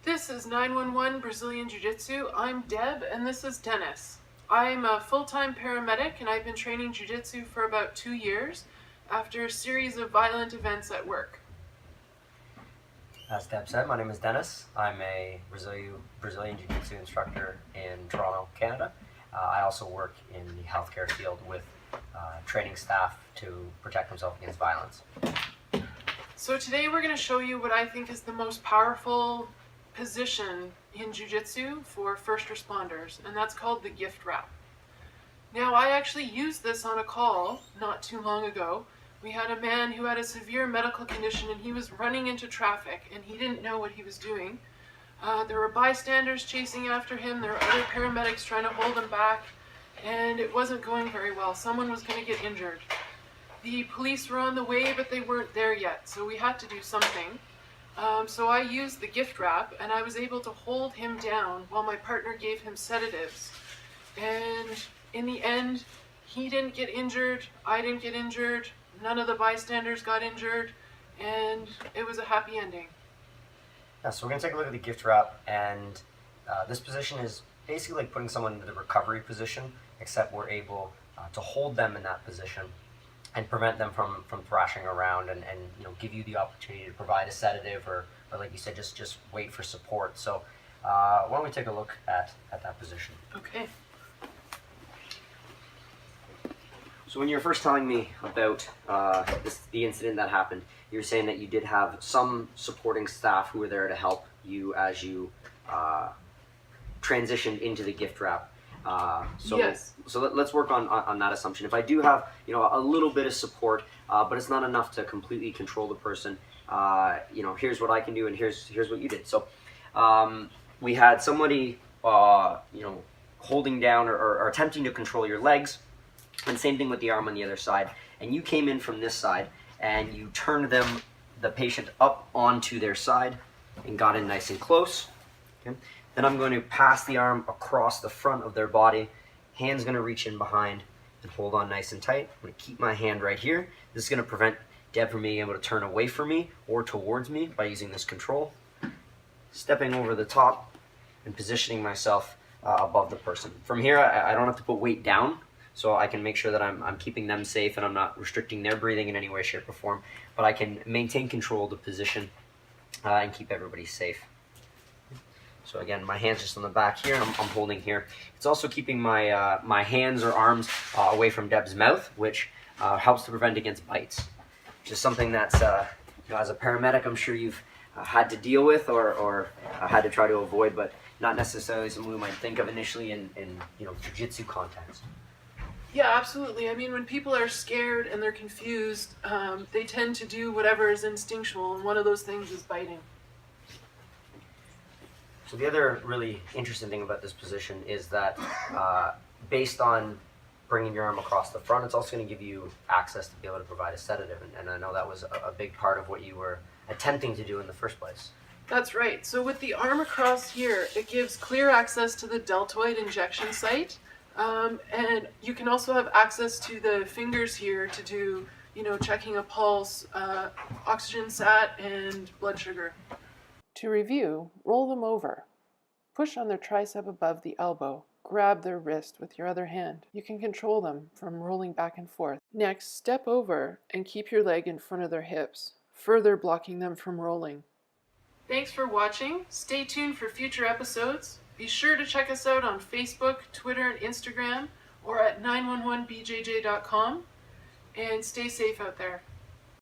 This is 911 Brazilian Jiu-Jitsu. I'm Deb and this is Dennis. I'm a full-time paramedic and I've been training Jiu-Jitsu for about 2 years after a series of violent events at work. As Deb said, my name is Dennis. I'm a Brazilian Jiu-Jitsu instructor in Toronto, Canada. I also work in the healthcare field with training staff to protect themselves against violence. So today we're going to show you what I think is the most powerful position in Jiu-Jitsu for first responders, and that's called the gift wrap. Now, I actually used this on a call not too long ago. We had a man who had a severe medical condition and he was running into traffic and he didn't know what he was doing. There were bystanders chasing after him, there were other paramedics trying to hold him back, and it wasn't going very well. Someone was going to get injured. The police were on the way, but they weren't there yet, so we had to do something. So I used the gift wrap and I was able to hold him down while my partner gave him sedatives. And in the end, he didn't get injured, I didn't get injured, none of the bystanders got injured, and it was a happy ending. Yeah, so we're going to take a look at the gift wrap, and this position is basically like putting someone into the recovery position, except we're able to hold them in that position and prevent them from thrashing around and give you the opportunity to provide a sedative or like you said, just wait for support. So why don't we take a look at that position. Okay. So when you were first telling me about the incident that happened, you were saying that you did have some supporting staff who were there to help you as you transitioned into the gift wrap. Yes. So let's work on that assumption. If I do have a little bit of support, but it's not enough to completely control the person, here's what I can do, and here's what you did. So we had somebody holding down or attempting to control your legs, and same thing with the arm on the other side. And you came in from this side and you turned the patient up onto their side and got in nice and close. Okay. Then I'm going to pass the arm across the front of their body. Hand's going to reach in behind and hold on nice and tight. I'm going to keep my hand right here. This is going to prevent Deb from being able to turn away from me or towards me by using this control. Stepping over the top and positioning myself above the person. From here, I don't have to put weight down, so I can make sure that I'm keeping them safe and I'm not restricting their breathing in any way, shape, or form. But I can maintain control of the position and keep everybody safe. So again, my hand's just on the back here, and I'm holding here. It's also keeping my my hands or arms away from Deb's mouth, which helps to prevent against bites, which is something that's, as a paramedic, I'm sure you've had to deal with or had to try to avoid, but not necessarily something we might think of initially in jiu-jitsu context. Yeah, absolutely. I mean, when people are scared and they're confused, they tend to do whatever is instinctual, and one of those things is biting. So the other really interesting thing about this position is that based on bringing your arm across the front, it's also going to give you access to be able to provide a sedative. And I know that was a big part of what you were attempting to do in the first place. That's right. So with the arm across here, it gives clear access to the deltoid injection site. And you can also have access to the fingers here to do, checking a pulse, oxygen sat, and blood sugar. To review, roll them over. Push on their tricep above the elbow. Grab their wrist with your other hand. You can control them from rolling back and forth. Next, step over and keep your leg in front of their hips, further blocking them from rolling. Thanks for watching. Stay tuned for future episodes. Be sure to check us out on Facebook, Twitter, and Instagram, or at 911bjj.com. And stay safe out there.